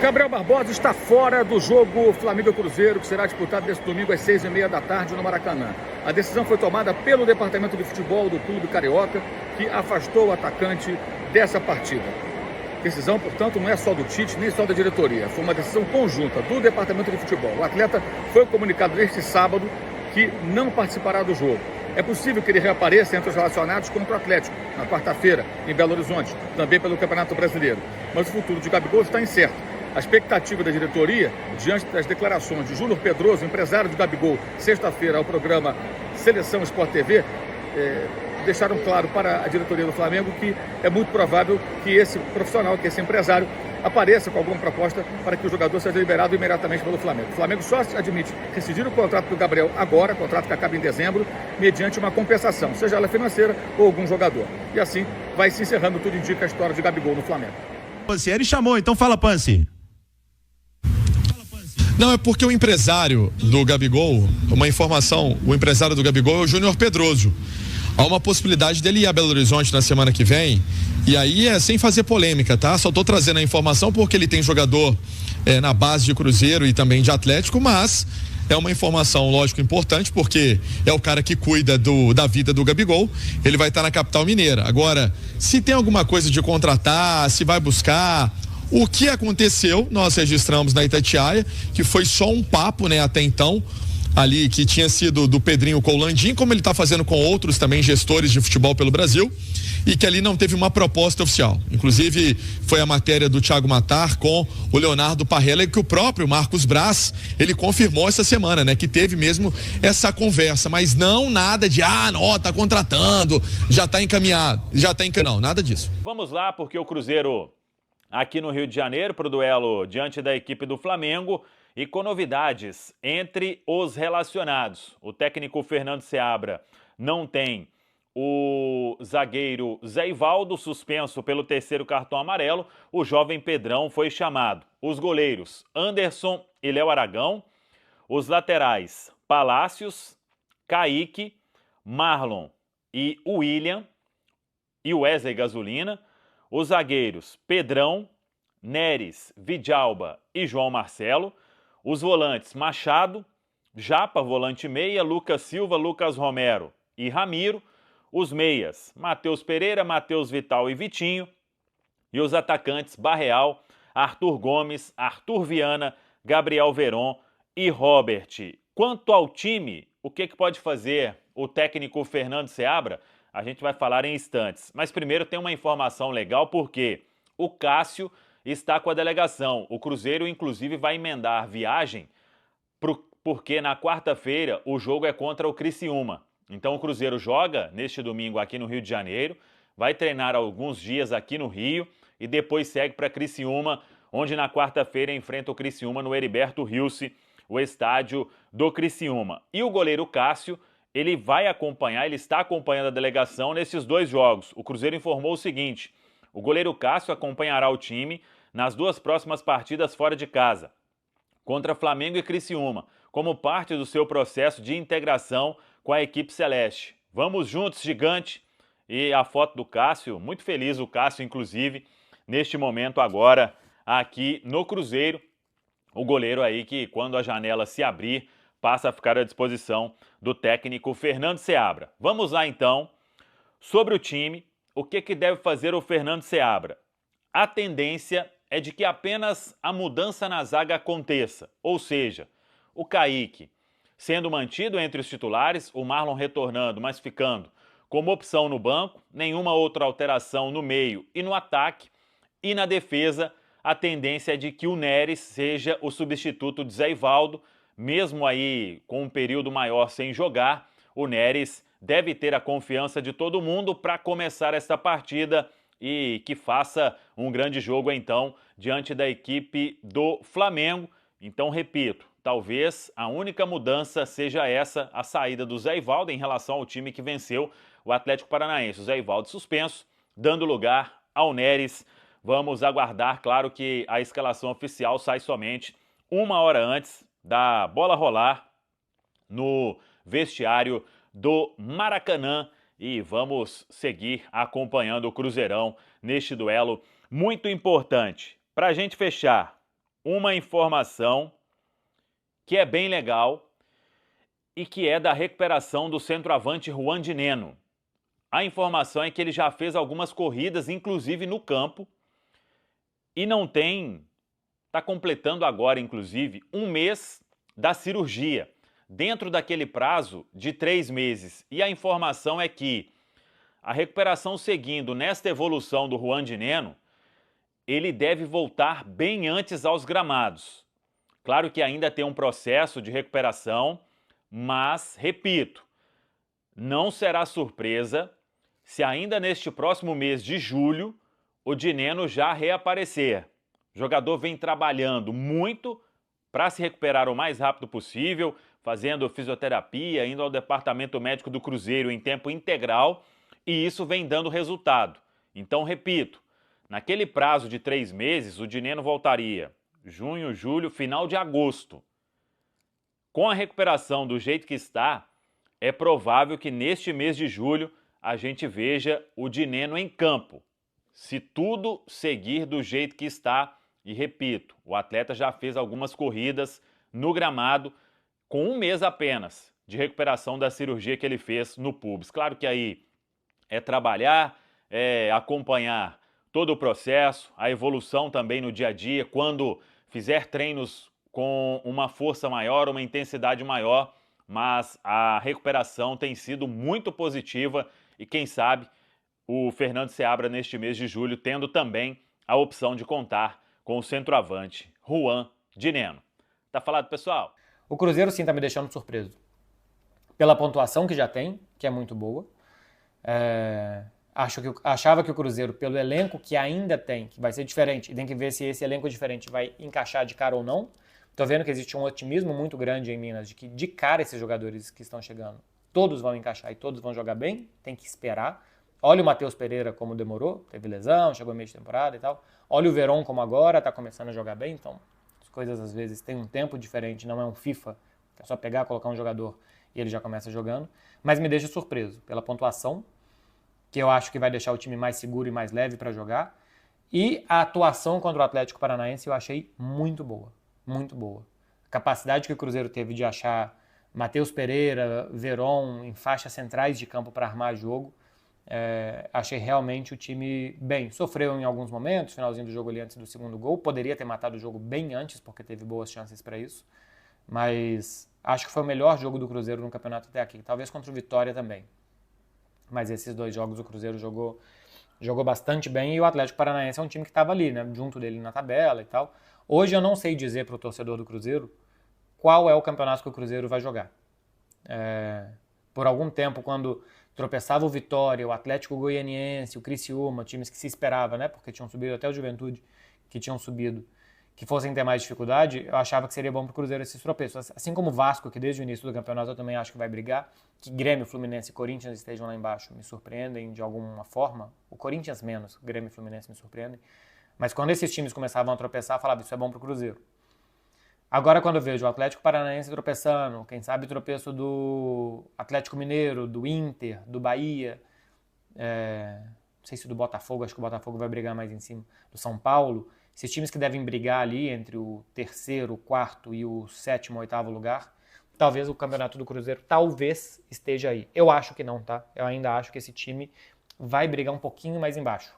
Gabriel Barbosa está fora do jogo Flamengo-Cruzeiro, que será disputado neste domingo às 6h30 da tarde no Maracanã. A decisão foi tomada pelo Departamento de Futebol do Clube Carioca, que afastou o atacante dessa partida. A decisão, portanto, não é só do Tite, nem só da diretoria. Foi uma decisão conjunta do Departamento de Futebol. O atleta foi comunicado neste sábado que não participará do jogo. É possível que ele reapareça entre os relacionados contra o Atlético, na quarta-feira, em Belo Horizonte, também pelo Campeonato Brasileiro. Mas o futuro de Gabigol está incerto. A expectativa da diretoria, diante das declarações de Júnior Pedroso, empresário de Gabigol, sexta-feira ao programa Seleção Sport TV, deixaram claro para a diretoria do Flamengo que é muito provável que esse profissional, que esse empresário, apareça com alguma proposta para que o jogador seja liberado imediatamente pelo Flamengo. O Flamengo só admite rescindir o contrato do Gabriel agora, contrato que acaba em dezembro, mediante uma compensação, seja ela financeira ou algum jogador. E assim vai se encerrando, tudo indica, a história de Gabigol no Flamengo. Ele chamou, então fala, Pansi. Não, é porque o empresário do Gabigol, uma informação, o empresário do Gabigol é o Júnior Pedroso. Há uma possibilidade dele ir a Belo Horizonte na semana que vem, e aí é sem fazer polêmica, tá? Só tô trazendo a informação porque ele tem jogador na base de Cruzeiro e também de Atlético, mas é uma informação, lógico, importante, porque é o cara que cuida da vida do Gabigol, ele vai estar na capital mineira. Agora, se tem alguma coisa de contratar, se vai buscar, o que aconteceu, nós registramos na Itatiaia, que foi só um papo, né, até então, ali que tinha sido do Pedrinho com o Landim, como ele está fazendo com outros também gestores de futebol pelo Brasil, e que ali não teve uma proposta oficial. Inclusive, foi a matéria do Thiago Matar com o Leonardo Parrella, que o próprio Marcos Braz, ele confirmou essa semana, né, que teve mesmo essa conversa, mas não nada de, tá contratando, já está encaminhado, não, nada disso. Vamos lá, porque o Cruzeiro aqui no Rio de Janeiro para o duelo diante da equipe do Flamengo e com novidades entre os relacionados. O técnico Fernando Seabra não tem o zagueiro Zé Ivaldo, suspenso pelo terceiro cartão amarelo. O jovem Pedrão foi chamado. Os goleiros Anderson e Léo Aragão. Os laterais Palácios, Kaique, Marlon e William e Wesley Gasolina. Os zagueiros Pedrão, Neres, Vidalba e João Marcelo. Os volantes Machado, Japa, volante meia, Lucas Silva, Lucas Romero e Ramiro. Os meias Matheus Pereira, Matheus Vital e Vitinho. E os atacantes Barreal, Arthur Gomes, Arthur Viana, Gabriel Veron e Robert. Quanto ao time, o que pode fazer o técnico Fernando Seabra? A gente vai falar em instantes. Mas primeiro tem uma informação legal, porque o Cássio está com a delegação. O Cruzeiro, inclusive, vai emendar viagem, porque na quarta-feira o jogo é contra o Criciúma. Então o Cruzeiro joga neste domingo aqui no Rio de Janeiro, vai treinar alguns dias aqui no Rio e depois segue para Criciúma, onde na quarta-feira enfrenta o Criciúma no Heriberto Rilse, o estádio do Criciúma. E o goleiro Cássio, ele vai acompanhar, ele está acompanhando a delegação nesses dois jogos. O Cruzeiro informou o seguinte: o goleiro Cássio acompanhará o time nas duas próximas partidas fora de casa, contra Flamengo e Criciúma, como parte do seu processo de integração com a equipe celeste. Vamos juntos, gigante! E a foto do Cássio, muito feliz o Cássio, inclusive, neste momento agora, aqui no Cruzeiro. O goleiro aí que, quando a janela se abrir, passa a ficar à disposição do técnico Fernando Seabra. Vamos lá, então, sobre o time. O que deve fazer o Fernando Seabra? A tendência é de que apenas a mudança na zaga aconteça, ou seja, o Kaique sendo mantido entre os titulares, o Marlon retornando, mas ficando como opção no banco, nenhuma outra alteração no meio e no ataque, e na defesa a tendência é de que o Neres seja o substituto de Zé Ivaldo, mesmo aí com um período maior sem jogar. O Neres deve ter a confiança de todo mundo para começar esta partida e que faça um grande jogo, então, diante da equipe do Flamengo. Então, repito, talvez a única mudança seja essa, a saída do Zé Ivaldo em relação ao time que venceu o Atlético Paranaense. O Zé Ivaldo suspenso, dando lugar ao Neres. Vamos aguardar, claro que a escalação oficial sai somente uma hora antes da bola rolar no vestiário do Maracanã e vamos seguir acompanhando o Cruzeirão neste duelo muito importante. Para a gente fechar, uma informação que é bem legal e que é da recuperação do centroavante Juan de Neno. A informação é que ele já fez algumas corridas, inclusive no campo, e está completando agora, inclusive, 1 mês da cirurgia, dentro daquele prazo de 3 meses. E a informação é que a recuperação seguindo nesta evolução do Juan de Neno, ele deve voltar bem antes aos gramados. Claro que ainda tem um processo de recuperação, mas, repito, não será surpresa se ainda neste próximo mês de julho o de Neno já reaparecer. O jogador vem trabalhando muito para se recuperar o mais rápido possível, fazendo fisioterapia, indo ao departamento médico do Cruzeiro em tempo integral, e isso vem dando resultado. Então, repito, naquele prazo de 3 meses, o de Neno voltaria junho, julho, final de agosto. Com a recuperação do jeito que está, é provável que neste mês de julho a gente veja o de Neno em campo. Se tudo seguir do jeito que está, e repito, o atleta já fez algumas corridas no gramado com 1 mês apenas de recuperação da cirurgia que ele fez no pubis. Claro que aí é trabalhar, é acompanhar todo o processo, a evolução também no dia a dia, quando fizer treinos com uma força maior, uma intensidade maior, mas a recuperação tem sido muito positiva e quem sabe o Fernando Seabra neste mês de julho tendo também a opção de contar com o centroavante Juan de Neno. Tá falado, pessoal? O Cruzeiro sim tá me deixando surpreso. Pela pontuação que já tem, que é muito boa. Achava que o Cruzeiro, pelo elenco que ainda tem, que vai ser diferente, e tem que ver se esse elenco diferente vai encaixar de cara ou não. Tô vendo que existe um otimismo muito grande em Minas, de que de cara esses jogadores que estão chegando, todos vão encaixar e todos vão jogar bem, tem que esperar. Olha o Matheus Pereira como demorou, teve lesão, chegou meio de temporada e tal. Olha o Verón como agora, tá começando a jogar bem, então as coisas às vezes têm um tempo diferente, não é um FIFA, que é só pegar, colocar um jogador e ele já começa jogando. Mas me deixa surpreso pela pontuação, que eu acho que vai deixar o time mais seguro e mais leve para jogar. E a atuação contra o Atlético Paranaense eu achei muito boa, muito boa. A capacidade que o Cruzeiro teve de achar Matheus Pereira, Verón em faixas centrais de campo para armar jogo, achei realmente o time bem. Sofreu em alguns momentos, finalzinho do jogo ali antes do segundo gol, poderia ter matado o jogo bem antes, porque teve boas chances para isso, mas acho que foi o melhor jogo do Cruzeiro no campeonato até aqui, talvez contra o Vitória também. Mas esses 2 jogos o Cruzeiro jogou bastante bem e o Atlético Paranaense é um time que estava ali, né, junto dele na tabela e tal. Hoje eu não sei dizer para o torcedor do Cruzeiro qual é o campeonato que o Cruzeiro vai jogar. Por algum tempo, quando tropeçava o Vitória, o Atlético Goianiense, o Criciúma, times que se esperava, né, porque tinham subido até o Juventude, que tinham subido, que fossem ter mais dificuldade, eu achava que seria bom para o Cruzeiro esses tropeços. Assim como o Vasco, que desde o início do campeonato eu também acho que vai brigar, que Grêmio, Fluminense e Corinthians estejam lá embaixo, me surpreendem de alguma forma. O Corinthians menos, Grêmio e Fluminense me surpreendem. Mas quando esses times começavam a tropeçar, eu falava, isso é bom para o Cruzeiro. Agora quando eu vejo o Atlético Paranaense tropeçando, quem sabe tropeço do Atlético Mineiro, do Inter, do Bahia, não sei se do Botafogo, acho que o Botafogo vai brigar mais em cima, do São Paulo, esses times que devem brigar ali entre o 3º, o 4º e o 7º, 8º lugar, talvez o campeonato do Cruzeiro talvez esteja aí. Eu acho que não, tá? Eu ainda acho que esse time vai brigar um pouquinho mais embaixo.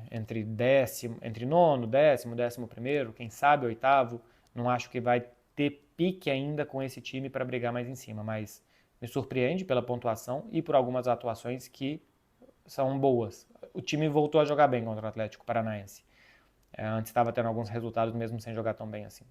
Entre 9º, 10º, 11º, quem sabe 8º, não acho que vai ter pique ainda com esse time para brigar mais em cima, mas me surpreende pela pontuação e por algumas atuações que são boas. O time voltou a jogar bem contra o Atlético Paranaense. Antes estava tendo alguns resultados mesmo sem jogar tão bem assim.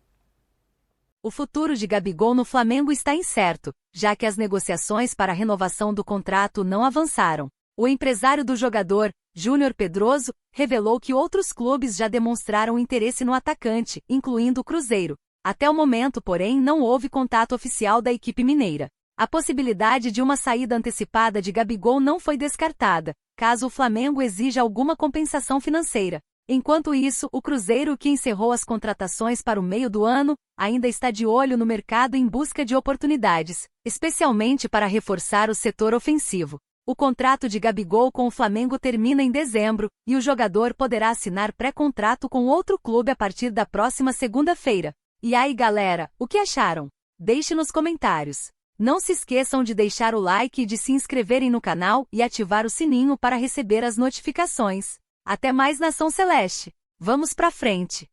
O futuro de Gabigol no Flamengo está incerto, já que as negociações para a renovação do contrato não avançaram. O empresário do jogador, Júnior Pedroso, revelou que outros clubes já demonstraram interesse no atacante, incluindo o Cruzeiro. Até o momento, porém, não houve contato oficial da equipe mineira. A possibilidade de uma saída antecipada de Gabigol não foi descartada, caso o Flamengo exija alguma compensação financeira. Enquanto isso, o Cruzeiro, que encerrou as contratações para o meio do ano, ainda está de olho no mercado em busca de oportunidades, especialmente para reforçar o setor ofensivo. O contrato de Gabigol com o Flamengo termina em dezembro, e o jogador poderá assinar pré-contrato com outro clube a partir da próxima segunda-feira. E aí, galera, o que acharam? Deixe nos comentários. Não se esqueçam de deixar o like e de se inscreverem no canal e ativar o sininho para receber as notificações. Até mais, Nação Celeste! Vamos pra frente!